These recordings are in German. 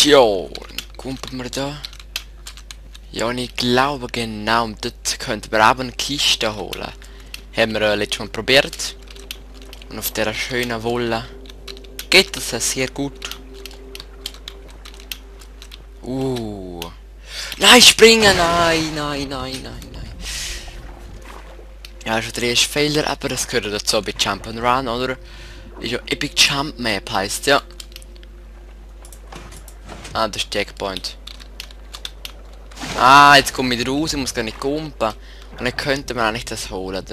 Jo, dann kumpeln wir da. Ja, und ich glaube genau, und dort könnten wir auch eine Kiste holen. Haben wir letztes Mal probiert. Und auf dieser schönen Wolle geht das sehr gut. Nein, springen! Nein, nein, nein, nein, nein. Ja, schon der erste Fehler, aber das gehört dazu bei Jump'n'Run, oder? Ist ja Epic Jump Map heisst, ja. Ah, das ist Checkpoint. Ah, jetzt komme ich wieder raus, ich muss gar nicht kumpen. Und dann könnte man eigentlich das holen.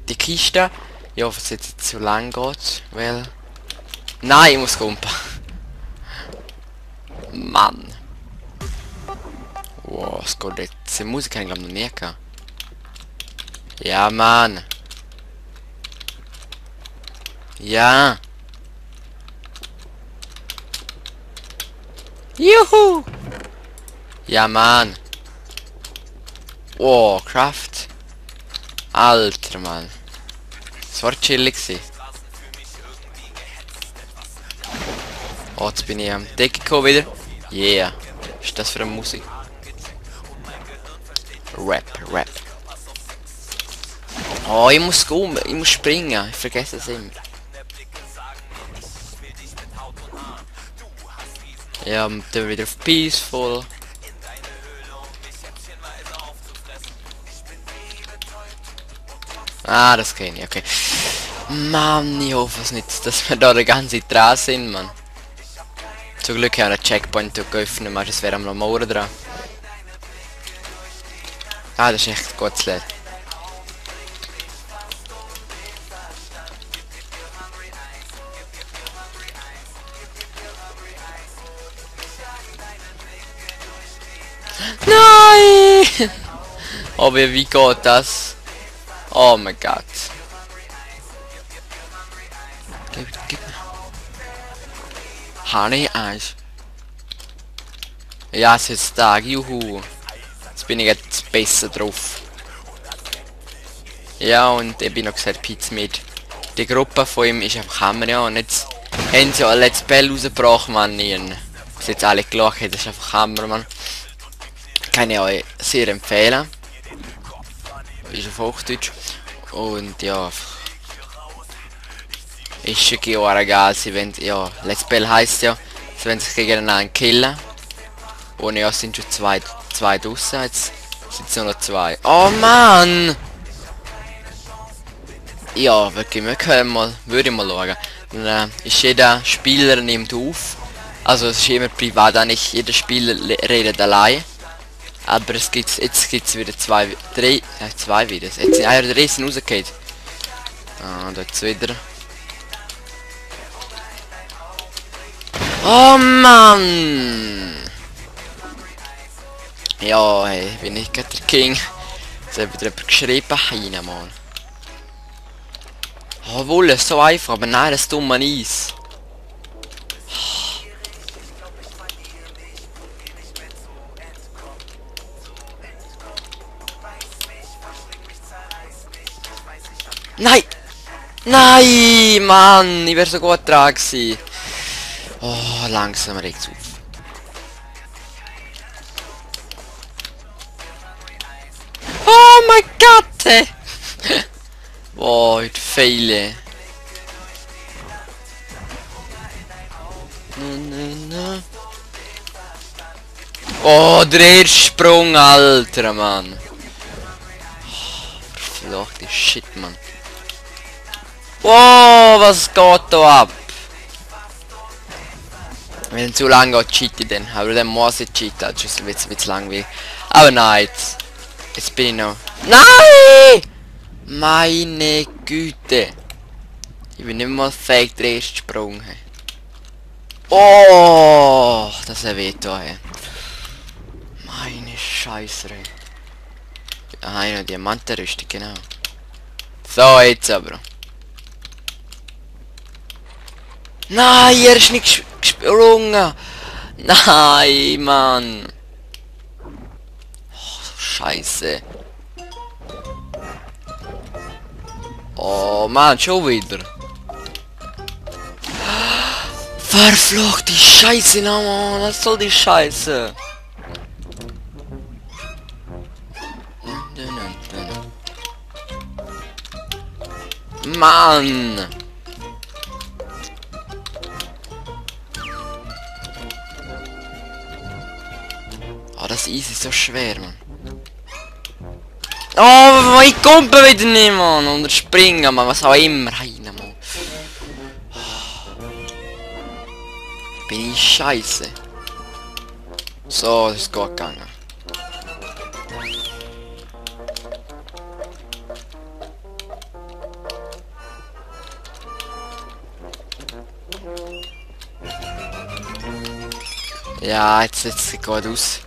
Die Kiste. Ja, was jetzt zu lang geht, weil... Nein, ich muss kumpen. Mann. Wow, es geht jetzt. Die Musik habe ich glaube noch nie gehabt. Ja, Mann. Ja. Juhu. Ja, Mann. Oh, Craft. Alter, Mann. Das war chillig gewesen. Oh, jetzt bin ich am Deck gekommen wieder. Yeah. Was ist das für eine Musik? Rap, Rap. Oh, ich muss gehen, ich muss springen. Ich vergesse es immer. Ja, und dann wieder auf Peaceful. Ah, das kenne ich, okay. Mann, ich hoffe es nicht, dass wir da die ganze Zeit dran sind, Mann. Zum Glück habe ich einen Checkpoint geöffnet, aber es wäre am Morgen dran. Ah, das ist echt gut zu lernen. Nein! Aber wie geht das? Oh mein Gott. Gib mir. Honey Eis. Ja, es ist Tag, juhu. Jetzt bin ich jetzt besser drauf. Ja, und ich bin noch gesagt, Pizza mit. Die Gruppe von ihm ist einfach Hammer, ja. Und jetzt haben sie ein Let's Play rausgebracht, Mann. Was jetzt alle gelacht haben, das ist einfach Hammer, Mann. Kann ich euch sehr empfehlen. Ist auf Hochdeutsch. Und ja. Ist schon egal, sie wollen, ja, Let's Play heisst ja, sie wollen sich gegeneinander killen. Und ja, es sind schon zwei draussen, jetzt sind es nur noch zwei. Oh Mann! Ja, wirklich, wir können mal, würde ich mal schauen. Dann ist jeder Spieler nimmt auf. Also es ist immer privat, eigentlich jeder Spieler redet allein. Aber es gibt jetzt gibt's wieder zwei wieder. Jetzt sind der Riesen rausgeht. Ah, da jetzt wieder. Oh Mann! Ja, hey, bin ich gerade der King. Jetzt hat wieder jemand geschrieben, rein, Mann. Oh, wohl, ist so einfach, aber nein, das dumme Eis. Nein! Nein, Mann! Ich wäre so gut dran gewesen. Oh, langsam regt's auf. Oh mein Gott! Boah, heute fehle. Oh, der erste Sprung, Alter, Mann. Verfluchte Shit, Mann. Wow, was geht da ab? Wenn zu lange geht, cheat ich dann. Aber dann muss ich cheaten, sonst wird es langweilig. Aber nein, jetzt bin ich noch... Nein! Meine Güte. Ich bin nicht mal fake der erste Sprung. Hey. Oh, das hat weh da, hey. Meine Scheiße, ey. Ah, eine Diamantenrüstung, genau. So, jetzt aber. Nein, er ist nicht gesprungen. Nein, Mann. Oh, Scheiße. Oh, Mann, schon wieder. Verflucht die Scheiße nochmal. Was soll die Scheiße? Mann! Oh, das Eis ist so schwer, Mann. Oh, ich komme wieder nicht, Mann. Und springen, Mann. Was auch immer. Heine, Mann. Bin ich scheiße. So, das ist gut gegangen. Ja, jetzt sieht gut aus.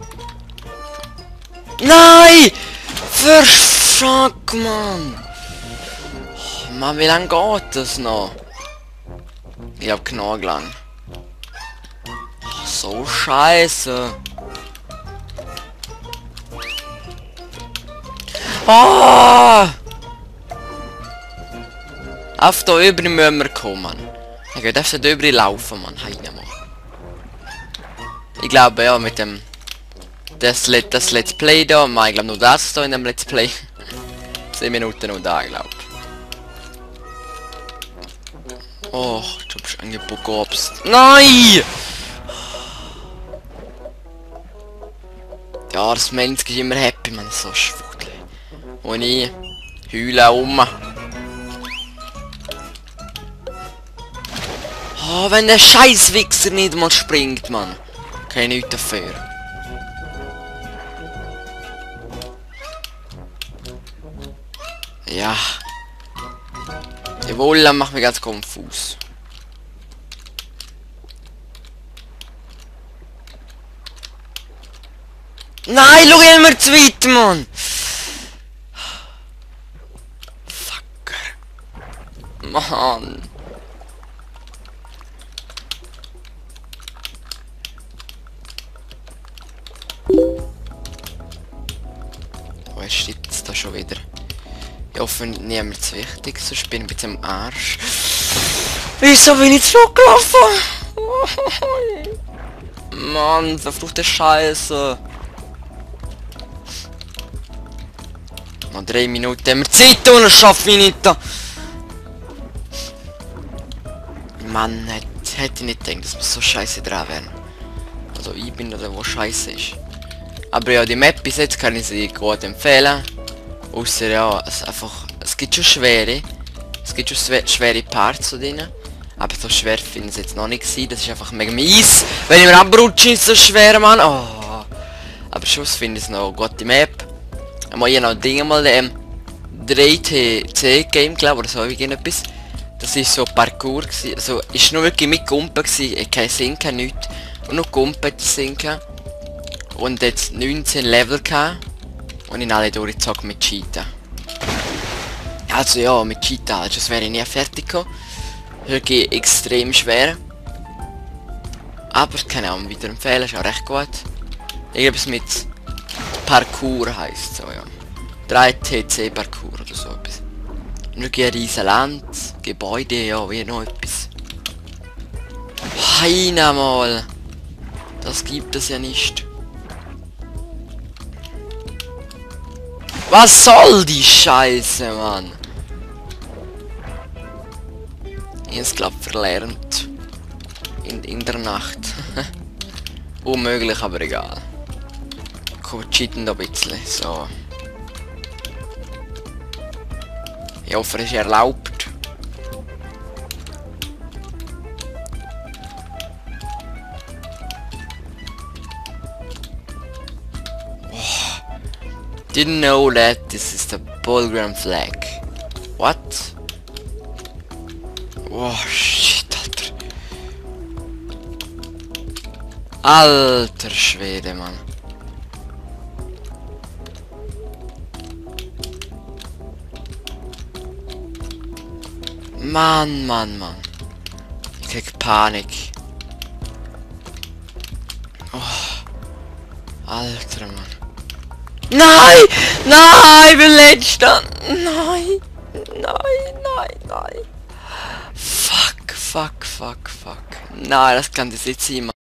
Nein! Fuck, Mann! Oh, Mann, wie lange geht das noch? Ich hab genug lang. Oh, so scheiße. Oh! Auf da über müssen wir kommen. Ich will einfach da über laufen, Mann. Heine, Mann. Ich glaube ja mit dem das Let's Play da, ich glaube nur das da in dem Let's Play. 10 Minuten noch da, glaube ich. Oh, du bist angebogen. Nein! Ja, das Mensch ist immer happy, man, so schwuddel. Und ich heule um. Oh, wenn der scheiß Wichser nicht mal springt, Mann. Kann ich nichts dafür. Ja. Jawohl, dann macht mich ganz konfus. Nein, schau immer zu weit, Mann! Fucker. Mann. Oh, er steht jetzt da schon wieder. Ich hoffe, niemand ist wichtig, sonst bin ich ein bisschen am Arsch. Wieso bin ich zurückgelaufen? Mann, verfluchte Scheiße. Noch 3 Minuten haben wir Zeit und das schaffe ich nicht. Mann, hätte ich nicht gedacht, dass wir so scheiße dran wären. Also ich bin da, wo scheiße ist. Aber ja, die Map bis jetzt kann ich sie gut empfehlen. Ausser ja, es gibt schon schwere. Es gibt schon schwere Parts zu denen. Aber so schwer finde ich es jetzt noch nicht gewesen. Das ist einfach mega mies. Wenn ich mir abrutsche, ist es so schwer, Mann. Oh. Aber schon finde ich es noch eine gute Map. Mal hier noch Dinge mal 3TC Game, glaube oder so irgendetwas. Das ist so Parkour gewesen. Also ist nur wirklich mit Gumpen gewesen. Kein Sinken, nichts. Und nur Gumpen sinken. Und jetzt 19 Level gehabt. Und in alle durchgezogen mit Cheaten. Also ja, mit Cheaten, das wäre ich nie fertig gekommen. Wirklich extrem schwer. Aber kann ich auch wieder empfehlen, ist auch recht gut. Irgendwas mit Parkour heisst so, ja. 3TC Parkour oder so etwas. Wirklich ein riesen Land, Gebäude, ja, wie noch etwas. Heine mal. Das gibt es ja nicht. Was soll die Scheiße, Mann? Ich hab's glaub verlernt. In der Nacht. Unmöglich, aber egal. Komm, cheaten da ein bisschen. So. Ich hoffe, es ist erlaubt. Didn't know that this is the Bulgarian flag. What? Oh shit, Alter. Alter Schwede, Mann. Mann. Ich krieg Panik. Oh. Alter, Mann. Nein! Ich bin letzter! Nein! Fuck! fuck. Nein, das kann das nicht sein, Mann.